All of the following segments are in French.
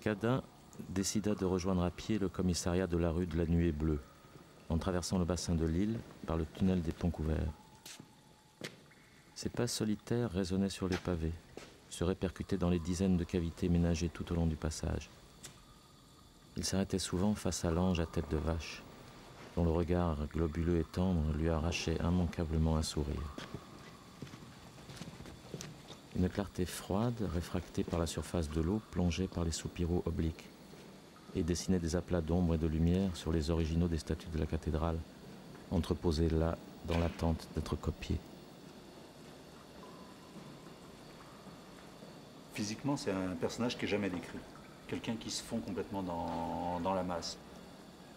Cadin décida de rejoindre à pied le commissariat de la rue de la Nuée Bleue, en traversant le bassin de l'île par le tunnel des ponts couverts. Ses pas solitaires résonnaient sur les pavés, se répercutaient dans les dizaines de cavités ménagées tout au long du passage. Il s'arrêtait souvent face à l'ange à tête de vache, dont le regard globuleux et tendre lui arrachait immanquablement un sourire. Une clarté froide, réfractée par la surface de l'eau, plongeait par les soupiraux obliques et dessinait des aplats d'ombre et de lumière sur les originaux des statues de la cathédrale, entreposés là dans l'attente d'être copiés. Physiquement, c'est un personnage qui n'est jamais décrit. Quelqu'un qui se fond complètement dans la masse.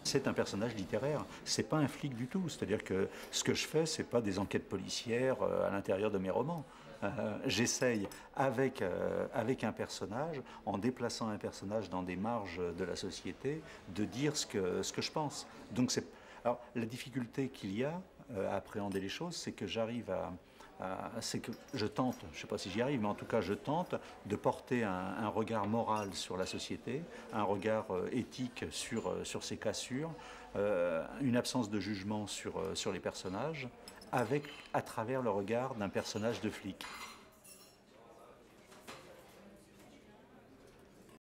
C'est un personnage littéraire, c'est pas un flic du tout. C'est-à-dire que ce que je fais, c'est pas des enquêtes policières à l'intérieur de mes romans. J'essaye avec un personnage, en déplaçant un personnage dans des marges de la société, de dire ce que je pense. Donc alors la difficulté qu'il y a à appréhender les choses, c'est que j'arrive c'est que je tente, je ne sais pas si j'y arrive, mais en tout cas je tente de porter un regard moral sur la société, un regard éthique sur ces cassures, une absence de jugement sur les personnages, à travers le regard d'un personnage de flic.